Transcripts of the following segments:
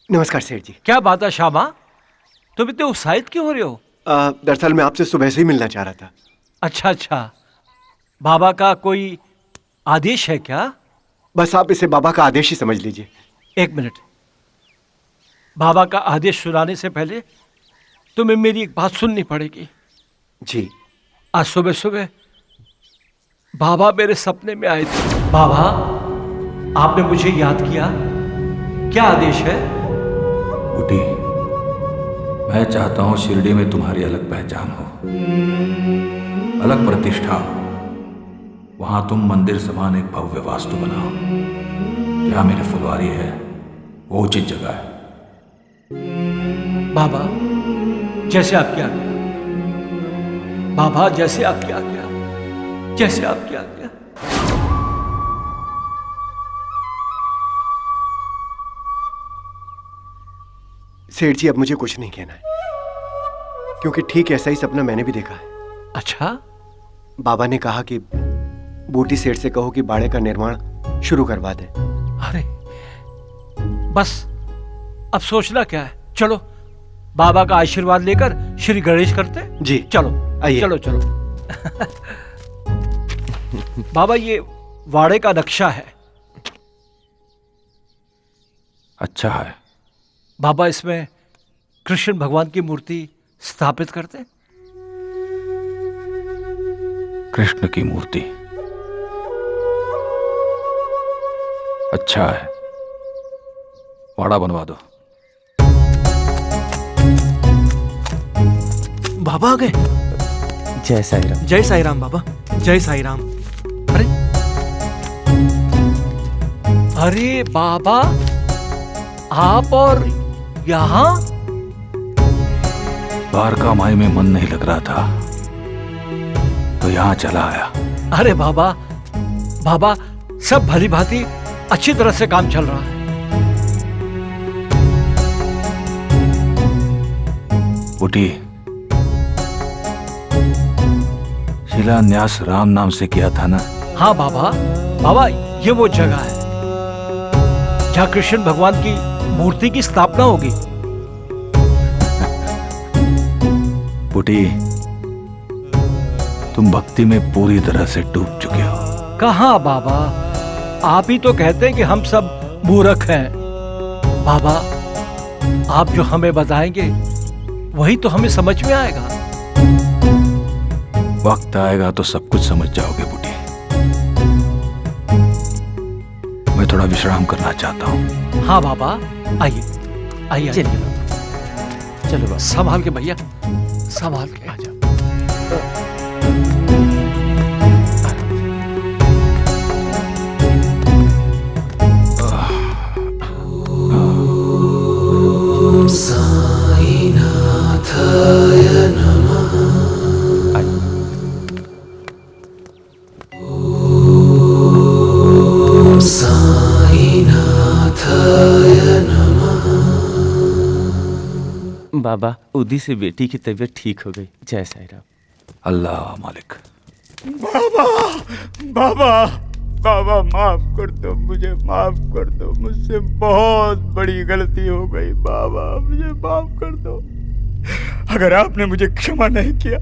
नमस्कार सेठ जी। क्या बात है श्यामा, तुम इतने उत्साहित क्यों हो रहे हो? दरअसल मैं आपसे सुबह से ही मिलना चाह रहा था। अच्छा अच्छा, बाबा का कोई आदेश है क्या? बस आप इसे बाबा का आदेश ही समझ लीजिए। एक मिनट, बाबा का आदेश सुनाने से पहले तुम्हें मेरी एक बात सुननी पड़ेगी। जी। आज सुबह सुबह बाबा मेरे सपने में आए थे। बाबा, आपने मुझे याद किया, क्या आदेश है? बूटी, मैं चाहता हूं शिरडी में तुम्हारी अलग पहचान हो, अलग प्रतिष्ठा हो। वहां तुम मंदिर समान एक भव्य वास्तु बनाओ। जहां मेरी फुलवारी है वो उचित जगह है। बाबा, जैसे आपकी आज्ञा। बाबा, जैसे आपकी आज्ञा, जैसे आपकी आज्ञा। सेठ जी, अब मुझे कुछ नहीं कहना है, क्योंकि ठीक ऐसा ही सपना मैंने भी देखा है। अच्छा? बाबा ने कहा कि बूटी सेठ से कहो कि बाड़े का निर्माण शुरू करवा दे। अरे बस, अब सोचना क्या है? चलो बाबा का आशीर्वाद लेकर श्री गणेश करते। जी चलो आइए। चलो चलो। बाबा, ये वाड़े का नक्शा है। अच्छा है। बाबा, इसमें कृष्ण भगवान की मूर्ति स्थापित करते। कृष्ण की मूर्ति? अच्छा है, वाड़ा बनवा दो। बाबा आ गए। जय साईं राम। जय साईं राम बाबा, जय साईं राम। अरे अरे बाबा, आप और यहाँ? द्वारका माई में मन नहीं लग रहा था तो यहाँ चला आया। अरे बाबा, बाबा सब भली भांति अच्छी तरह से काम चल रहा है। बूटी, शिलान्यास राम नाम से किया था ना? हाँ बाबा, बाबा ये वो जगह है जहाँ कृष्ण भगवान की मूर्ति की स्थापना होगी। बूटी, तुम भक्ति में पूरी तरह से डूब चुके हो। कहाँ बाबा, आप ही तो कहते हैं कि हम सब मूर्ख हैं। बाबा, आप जो हमें बताएंगे वही तो हमें समझ में आएगा। वक्त आएगा तो सब कुछ समझ जाओगे बूटी। मैं थोड़ा विश्राम करना चाहता हूँ। हाँ बाबा, आइए आइए। चलिए चलो बाबा। संभाल के भैया, संभाल के। आ जाओ। बाबा, उदी से बेटी की तबीयत ठीक हो गई। जय साईं राम। अल्लाह मालिक। बाबा, बाबा, बाबा माफ कर दो, मुझे माफ कर दो। मुझसे बहुत बड़ी गलती हो गई बाबा, मुझे माफ कर दो। अगर आपने मुझे क्षमा नहीं किया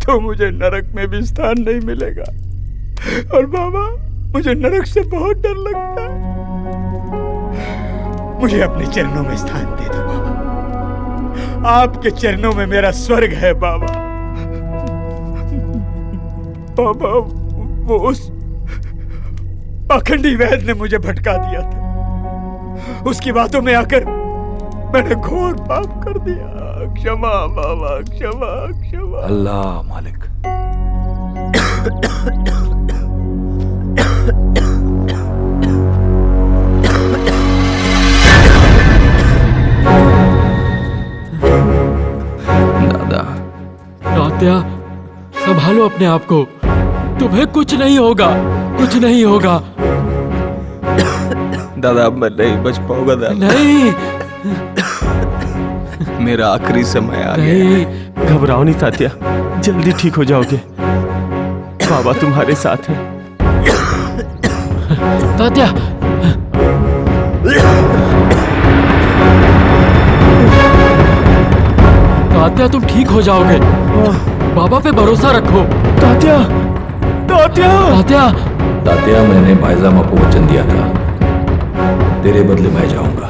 तो मुझे नरक में भी स्थान नहीं मिलेगा। और बाबा, मुझे नरक से बहुत डर लगता है। मुझे अपने चरणों में स्थान दे दो बाबा। आपके चरणों में मेरा स्वर्ग है बाबा। बाबा, वो उस पाखंडी वैद्य ने मुझे भटका दिया था। उसकी बातों में आकर मैंने घोर पाप कर दिया। क्षमा बाबा, क्षमा क्षमा। अल्लाह मालिक। दादा, तात्या, संभालो अपने आप को। तुम्हें कुछ नहीं होगा, कुछ नहीं होगा। दादा, अब मैं नहीं बच पाऊंगा दादा। नहीं मेरा आखिरी समय आ गया। नहीं, घबराओ नहीं तात्या, जल्दी ठीक हो जाओगे। बाबा तुम्हारे साथ हैं। तात्या, तात्या तुम ठीक हो जाओगे। बाबा पे भरोसा रखो। तात्या तात्या तात्या तात्या, मैंने भाईजामा को वचन दिया था, तेरे बदले मैं जाऊंगा।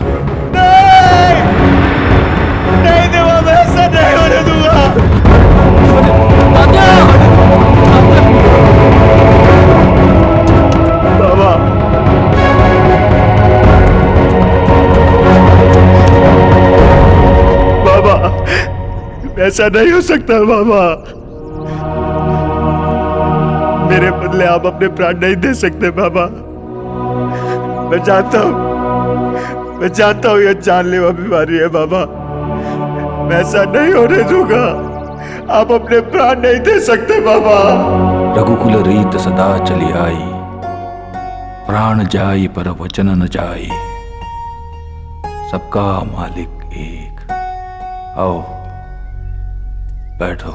नहीं देवा, मैं ऐसा नहीं होने दूंगा। तात्या बाबा, बाबा, ऐसा नहीं हो सकता बाबा। मेरे बदले आप अपने प्राण नहीं दे सकते बाबा। मैं जानता हूँ ये जानलेवा बीमारी है बाबा। मैं ऐसा नहीं होने दूंगा। आप अपने प्राण नहीं दे सकते बाबा। रघुकुल रीत सदा चली आई, प्राण जाई पर वचन न जाई, सबका मालिक एक। आओ बैठो।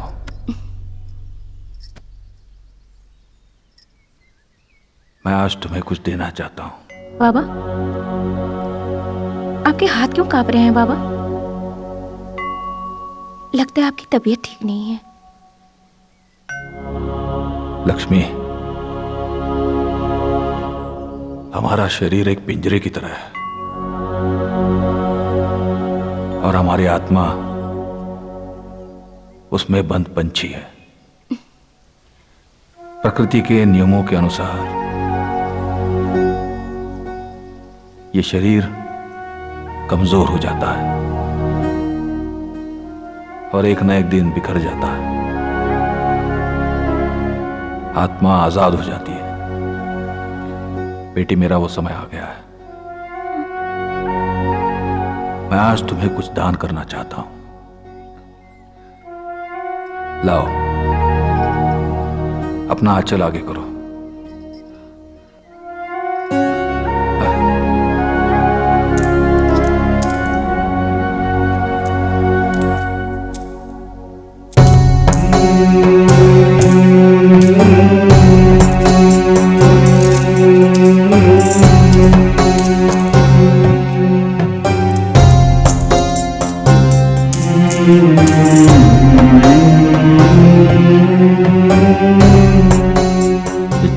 मैं आज तुम्हें कुछ देना चाहता हूं। बाबा, आपके हाथ क्यों कांप रहे हैं बाबा? लगता है आपकी तबीयत ठीक नहीं है। लक्ष्मी, हमारा शरीर एक पिंजरे की तरह है और हमारी आत्मा उसमें बंद पंछी है। प्रकृति के नियमों के अनुसार ये शरीर कमजोर हो जाता है और एक न एक दिन बिखर जाता है। आत्मा आजाद हो जाती है। बेटी, मेरा वो समय आ गया है। मैं आज तुम्हें कुछ दान करना चाहता हूं। लाओ, अपना आंचल आगे करो।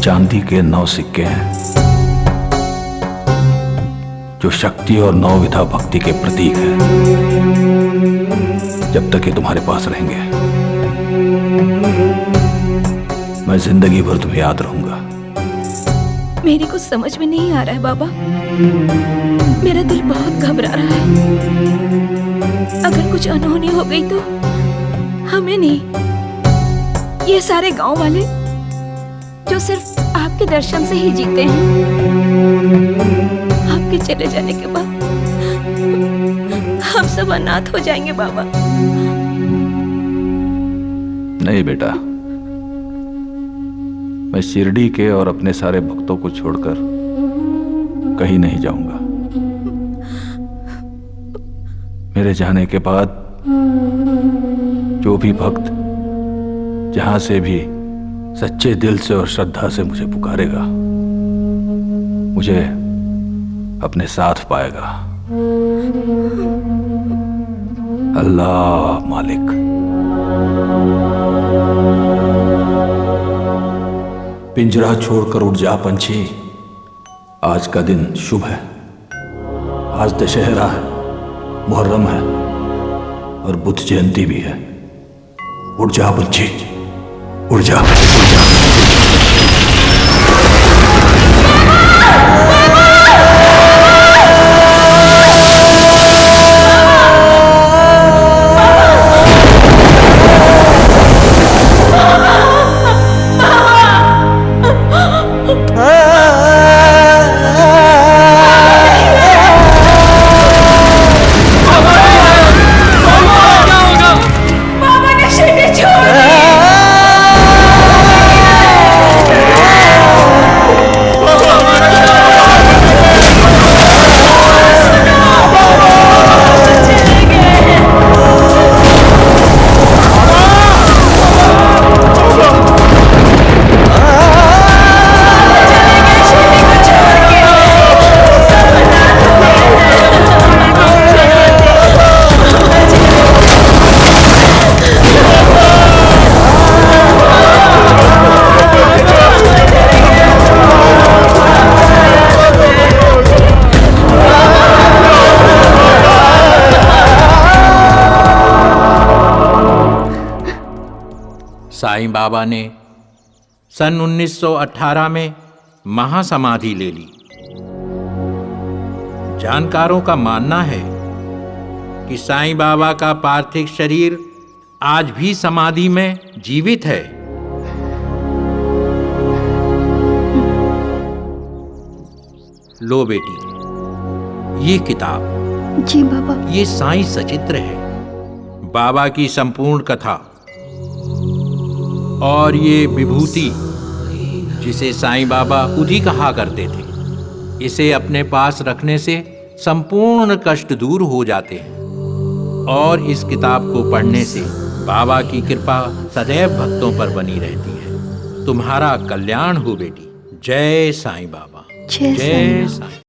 चांदी के 9 सिक्के हैं जो शक्ति और 9 विधा भक्ति के प्रतीक हैं। जब तक ये तुम्हारे पास रहेंगे, मैं जिंदगी भर तुम्हें याद रहूंगा। मेरी कुछ समझ में नहीं आ रहा है बाबा। मेरा दिल बहुत घबरा रहा है। अगर कुछ अनहोनी हो गई तो हमें नहीं, ये सारे गांव वाले जो सिर्फ आपके दर्शन से ही जीते हैं, आपके चले जाने के बाद हम सब अनाथ हो जाएंगे बाबा। नहीं बेटा, मैं शिरडी के और अपने सारे भक्तों को छोड़कर कहीं नहीं जाऊंगा। मेरे जाने के बाद जो भी भक्त जहां से भी सच्चे दिल से और श्रद्धा से मुझे पुकारेगा, मुझे अपने साथ पाएगा। अल्लाह मालिक। पिंजरा छोड़कर उड़ जा पंछी, आज का दिन शुभ है। आज दशहरा है, मुहर्रम है और बुद्ध जयंती भी है। उड़ जा पंछी, उड़ जा, उड़ जा। बाबा ने शिरडी छोड़ दी। साईं बाबा ने सन 1918 में महासमाधि ले ली। जानकारों का मानना है कि साईं बाबा का पार्थिव शरीर आज भी समाधि में जीवित है। लो बेटी, ये किताब। जी बाबा। ये साईं सचित्र है, बाबा की संपूर्ण कथा। और ये विभूति, जिसे साईं बाबा उदी कहा करते थे, इसे अपने पास रखने से संपूर्ण कष्ट दूर हो जाते हैं। और इस किताब को पढ़ने से बाबा की कृपा सदैव भक्तों पर बनी रहती है। तुम्हारा कल्याण हो बेटी। जय साईं बाबा। जय जय साईं।